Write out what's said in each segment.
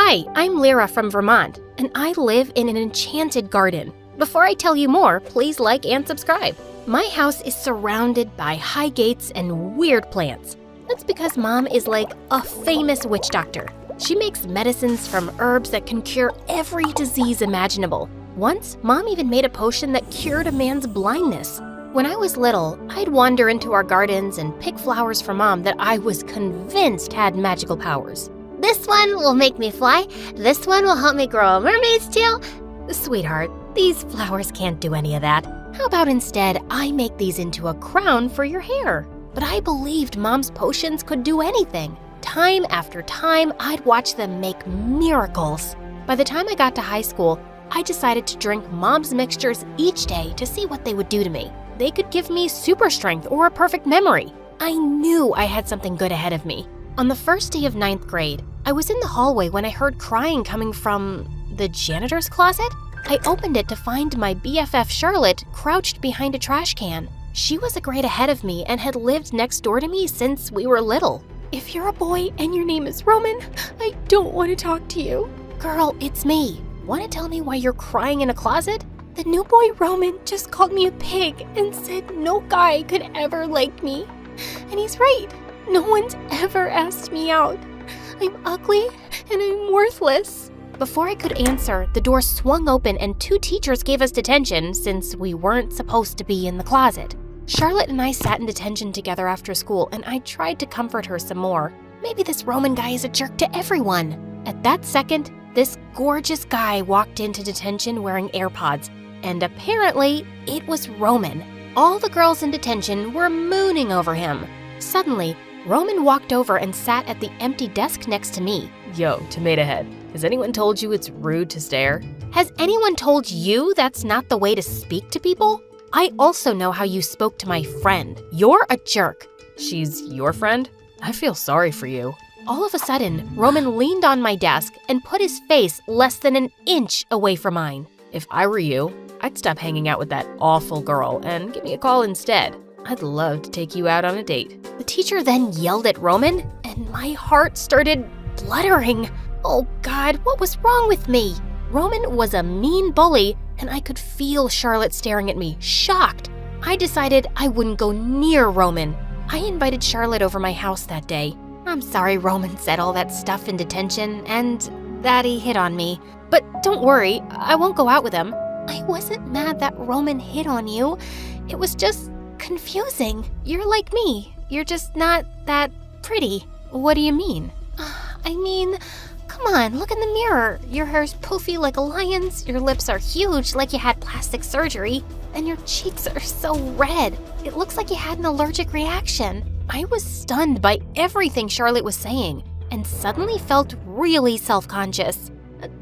Hi, I'm Lyra from Vermont, and I live in an enchanted garden. Before I tell you more, please like and subscribe. My house is surrounded by high gates and weird plants. That's because Mom is like a famous witch doctor. She makes medicines from herbs that can cure every disease imaginable. Once, Mom even made a potion that cured a man's blindness. When I was little, I'd wander into our gardens and pick flowers for Mom that I was convinced had magical powers. This one will make me fly. This one will help me grow a mermaid's tail. Sweetheart, these flowers can't do any of that. How about instead I make these into a crown for your hair? But I believed Mom's potions could do anything. Time after time, I'd watch them make miracles. By the time I got to high school, I decided to drink Mom's mixtures each day to see what they would do to me. They could give me super strength or a perfect memory. I knew I had something good ahead of me. On the first day of 9th grade, I was in the hallway when I heard crying coming from the janitor's closet. I opened it to find my BFF Charlotte crouched behind a trash can. She was a grade ahead of me and had lived next door to me since we were little. If you're a boy and your name is Roman, I don't want to talk to you. Girl, it's me. Want to tell me why you're crying in a closet? The new boy Roman just called me a pig and said no guy could ever like me. And he's right. No one's ever asked me out. I'm ugly and I'm worthless. Before I could answer, the door swung open and 2 teachers gave us detention since we weren't supposed to be in the closet. Charlotte and I sat in detention together after school, and I tried to comfort her some more. Maybe this Roman guy is a jerk to everyone. At that second, this gorgeous guy walked into detention wearing AirPods, and apparently it was Roman. All the girls in detention were mooning over him. Suddenly, Roman walked over and sat at the empty desk next to me. Yo, Tomato Head, has anyone told you it's rude to stare? Has anyone told you that's not the way to speak to people? I also know how you spoke to my friend. You're a jerk. She's your friend? I feel sorry for you. All of a sudden, Roman leaned on my desk and put his face less than an inch away from mine. If I were you, I'd stop hanging out with that awful girl and give me a call instead. I'd love to take you out on a date. The teacher then yelled at Roman, and my heart started fluttering. Oh God, what was wrong with me? Roman was a mean bully, and I could feel Charlotte staring at me, shocked. I decided I wouldn't go near Roman. I invited Charlotte over my house that day. I'm sorry Roman said all that stuff in detention, and that he hit on me. But don't worry, I won't go out with him. I wasn't mad that Roman hit on you. It was just confusing. You're like me. You're just not that pretty. What do you mean? I mean, come on, look in the mirror. Your hair's poofy like a lion's, your lips are huge like you had plastic surgery, and your cheeks are so red. It looks like you had an allergic reaction. I was stunned by everything Charlotte was saying, and suddenly felt really self-conscious.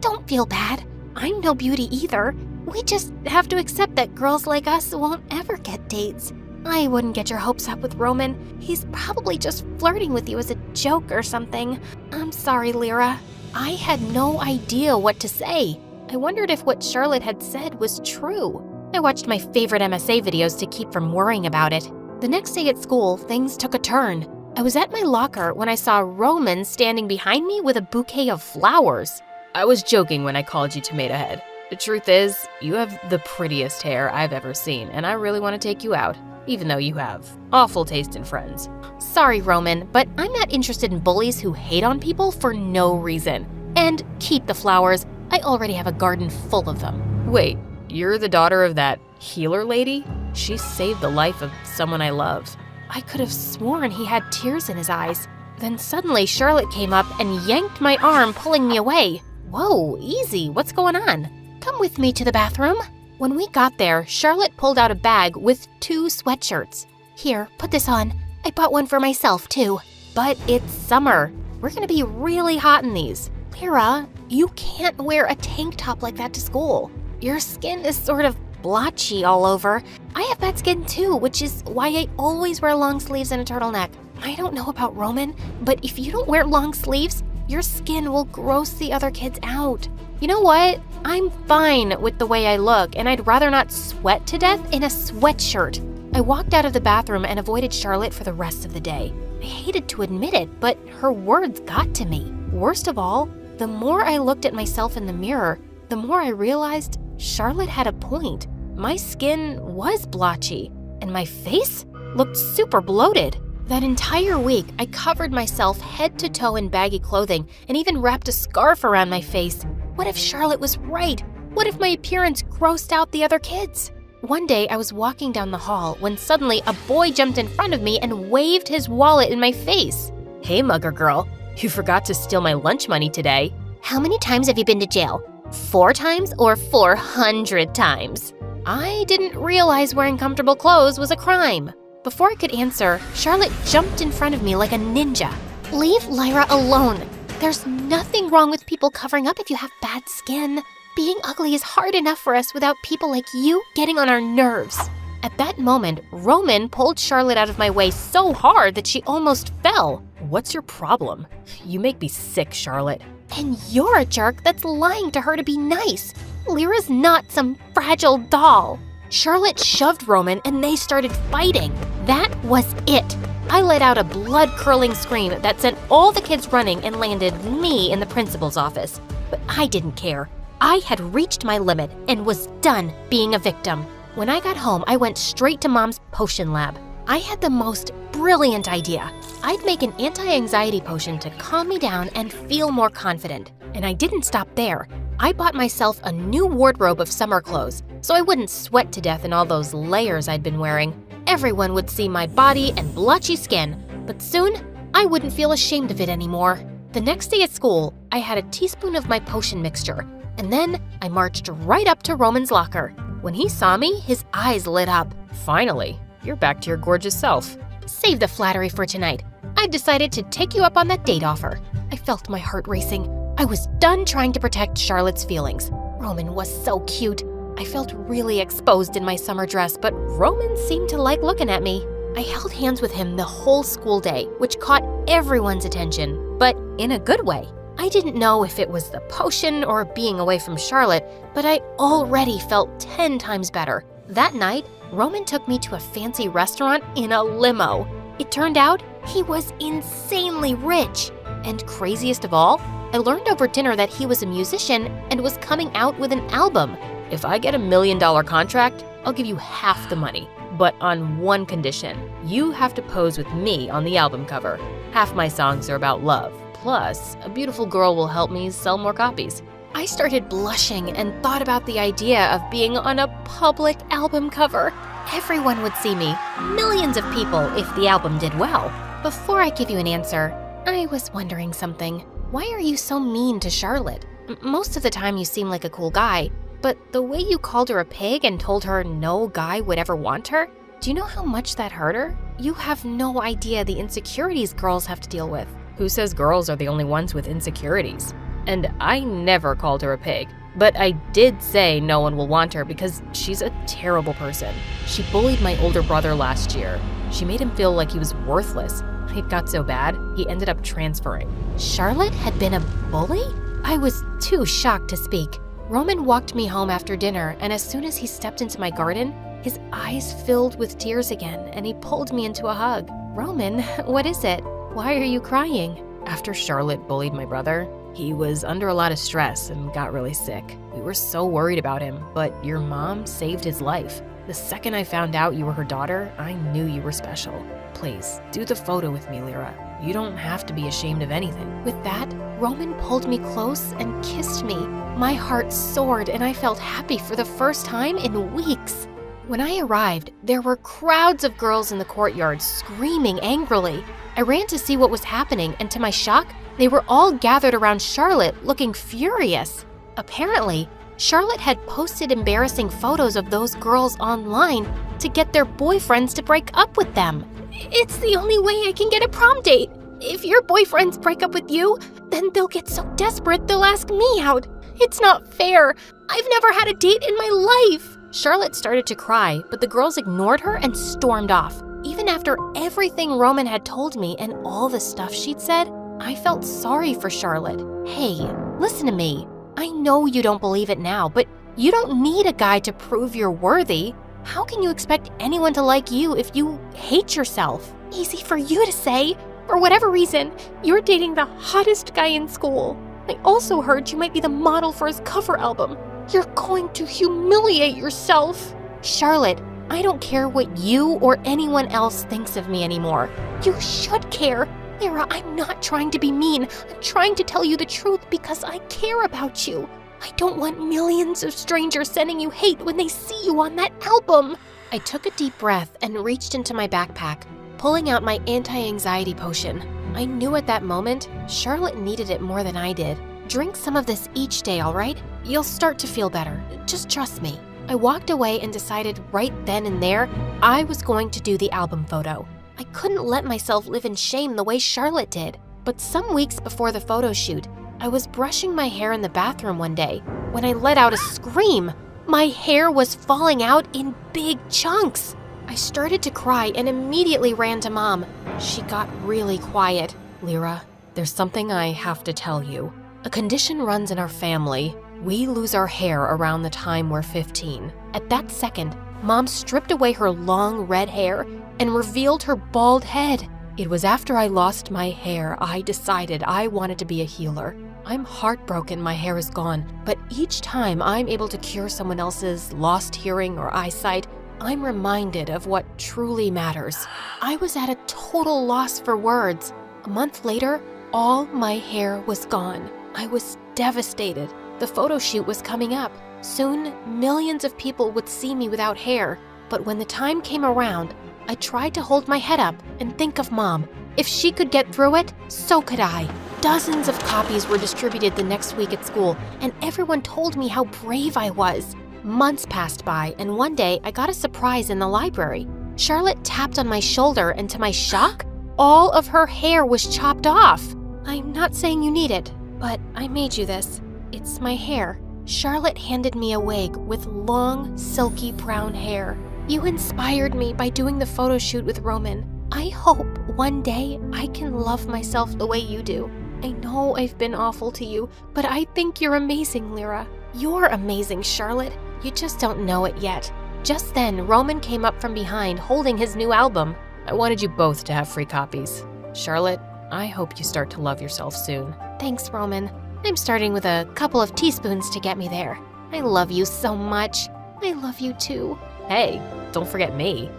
Don't feel bad. I'm no beauty either. We just have to accept that girls like us won't ever get dates. I wouldn't get your hopes up with Roman. He's probably just flirting with you as a joke or something. I'm sorry, Lyra. I had no idea what to say. I wondered if what Charlotte had said was true. I watched my favorite MSA videos to keep from worrying about it. The next day at school, things took a turn. I was at my locker when I saw Roman standing behind me with a bouquet of flowers. I was joking when I called you Tomato Head. The truth is, you have the prettiest hair I've ever seen, and I really want to take you out, even though you have awful taste in friends. Sorry, Roman, but I'm not interested in bullies who hate on people for no reason. And keep the flowers. I already have a garden full of them. Wait, you're the daughter of that healer lady? She saved the life of someone I love. I could have sworn he had tears in his eyes. Then suddenly Charlotte came up and yanked my arm, pulling me away. Whoa, easy, what's going on? Come with me to the bathroom. When we got there, Charlotte pulled out a bag with 2 sweatshirts. Here, put this on. I bought one for myself, too. But it's summer. We're gonna be really hot in these. Lyra, you can't wear a tank top like that to school. Your skin is sort of blotchy all over. I have bad skin too, which is why I always wear long sleeves and a turtleneck. I don't know about Roman, but if you don't wear long sleeves, your skin will gross the other kids out. You know what? I'm fine with the way I look, and I'd rather not sweat to death in a sweatshirt. I walked out of the bathroom and avoided Charlotte for the rest of the day. I hated to admit it, but her words got to me. Worst of all, The more I looked at myself in the mirror, the more I realized Charlotte had a point. My skin was blotchy, and my face looked super bloated. That entire week, I covered myself head to toe in baggy clothing and even wrapped a scarf around my face. What if Charlotte was right? What if my appearance grossed out the other kids? One day, I was walking down the hall when suddenly a boy jumped in front of me and waved his wallet in my face. Hey, mugger girl, you forgot to steal my lunch money today. How many times have you been to jail? 4 times or 400 times? I didn't realize wearing comfortable clothes was a crime. Before I could answer, Charlotte jumped in front of me like a ninja. Leave Lyra alone. There's nothing wrong with people covering up if you have bad skin. Being ugly is hard enough for us without people like you getting on our nerves. At that moment, Roman pulled Charlotte out of my way so hard that she almost fell. What's your problem? You make me sick, Charlotte. And you're a jerk that's lying to her to be nice. Lyra's not some fragile doll. Charlotte shoved Roman and they started fighting. That was it. I let out a blood-curdling scream that sent all the kids running and landed me in the principal's office. But I didn't care. I had reached my limit and was done being a victim. When I got home, I went straight to Mom's potion lab. I had the most brilliant idea. I'd make an anti-anxiety potion to calm me down and feel more confident. And I didn't stop there. I bought myself a new wardrobe of summer clothes so I wouldn't sweat to death in all those layers I'd been wearing. Everyone would see my body and blotchy skin, but soon I wouldn't feel ashamed of it anymore. The next day at school, I had a teaspoon of my potion mixture, and then I marched right up to Roman's locker. When he saw me, his eyes lit up. Finally, you're back to your gorgeous self. Save the flattery for tonight. I've decided to take you up on that date offer. I felt my heart racing. I was done trying to protect Charlotte's feelings. Roman was so cute. I felt really exposed in my summer dress, but Roman seemed to like looking at me. I held hands with him the whole school day, which caught everyone's attention, but in a good way. I didn't know if it was the potion or being away from Charlotte, but I already felt 10 times better. That night, Roman took me to a fancy restaurant in a limo. It turned out he was insanely rich. And craziest of all, I learned over dinner that he was a musician and was coming out with an album. If I get $1 million contract, I'll give you half the money, but on one condition. You have to pose with me on the album cover. Half my songs are about love. Plus, a beautiful girl will help me sell more copies. I started blushing and thought about the idea of being on a public album cover. Everyone would see me, millions of people, if the album did well. Before I give you an answer, I was wondering something. Why are you so mean to Charlotte? Most of the time you seem like a cool guy, but the way you called her a pig and told her no guy would ever want her, do you know how much that hurt her? You have no idea the insecurities girls have to deal with. Who says girls are the only ones with insecurities? And I never called her a pig. But I did say no one will want her because she's a terrible person. She bullied my older brother last year. She made him feel like he was worthless. It got so bad, he ended up transferring. Charlotte had been a bully? I was too shocked to speak. Roman walked me home after dinner, and as soon as he stepped into my garden, his eyes filled with tears again, and he pulled me into a hug. Roman, what is it? Why are you crying? After Charlotte bullied my brother, he was under a lot of stress and got really sick. We were so worried about him, but your mom saved his life. The second I found out you were her daughter, I knew you were special. Please, do the photo with me, Lyra. You don't have to be ashamed of anything. With that, Roman pulled me close and kissed me. My heart soared and I felt happy for the first time in weeks. When I arrived, there were crowds of girls in the courtyard screaming angrily. I ran to see what was happening, and to my shock, they were all gathered around Charlotte looking furious. Apparently, Charlotte had posted embarrassing photos of those girls online to get their boyfriends to break up with them. It's the only way I can get a prom date. If your boyfriends break up with you, then they'll get so desperate they'll ask me out. It's not fair. I've never had a date in my life. Charlotte started to cry, but the girls ignored her and stormed off. Even after everything Roman had told me and all the stuff she'd said, I felt sorry for Charlotte. Hey, listen to me. I know you don't believe it now, but you don't need a guy to prove you're worthy. How can you expect anyone to like you if you hate yourself? Easy for you to say. For whatever reason, you're dating the hottest guy in school. I also heard you might be the model for his cover album. You're going to humiliate yourself. Charlotte, I don't care what you or anyone else thinks of me anymore. You should care. Lyra, I'm not trying to be mean. I'm trying to tell you the truth because I care about you. I don't want millions of strangers sending you hate when they see you on that album. I took a deep breath and reached into my backpack, pulling out my anti-anxiety potion. I knew at that moment Charlotte needed it more than I did. Drink some of this each day, all right? You'll start to feel better. Just trust me. I walked away and decided right then and there I was going to do the album photo. I couldn't let myself live in shame the way Charlotte did. But some weeks before the photo shoot, I was brushing my hair in the bathroom one day when I let out a scream. My hair was falling out in big chunks. I started to cry and immediately ran to Mom. She got really quiet. Lyra, there's something I have to tell you. A condition runs in our family. We lose our hair around the time we're 15. At that second, Mom stripped away her long red hair and revealed her bald head. It was after I lost my hair I decided I wanted to be a healer. I'm heartbroken my hair is gone, but each time I'm able to cure someone else's lost hearing or eyesight, I'm reminded of what truly matters. I was at a total loss for words. A month later, all my hair was gone. I was devastated. The photo shoot was coming up. Soon, millions of people would see me without hair. But when the time came around, I tried to hold my head up and think of Mom. If she could get through it, so could I. Dozens of copies were distributed the next week at school, and everyone told me how brave I was. Months passed by, and one day I got a surprise in the library. Charlotte tapped on my shoulder, and to my shock, all of her hair was chopped off. I'm not saying you need it, but I made you this. It's my hair. Charlotte handed me a wig with long, silky brown hair. You inspired me by doing the photo shoot with Roman. I hope one day I can love myself the way you do. I know I've been awful to you, but I think you're amazing, Lyra. You're amazing, Charlotte. You just don't know it yet. Just then, Roman came up from behind holding his new album. I wanted you both to have free copies. Charlotte, I hope you start to love yourself soon. Thanks, Roman. I'm starting with a couple of teaspoons to get me there. I love you so much. I love you too. Hey, don't forget me.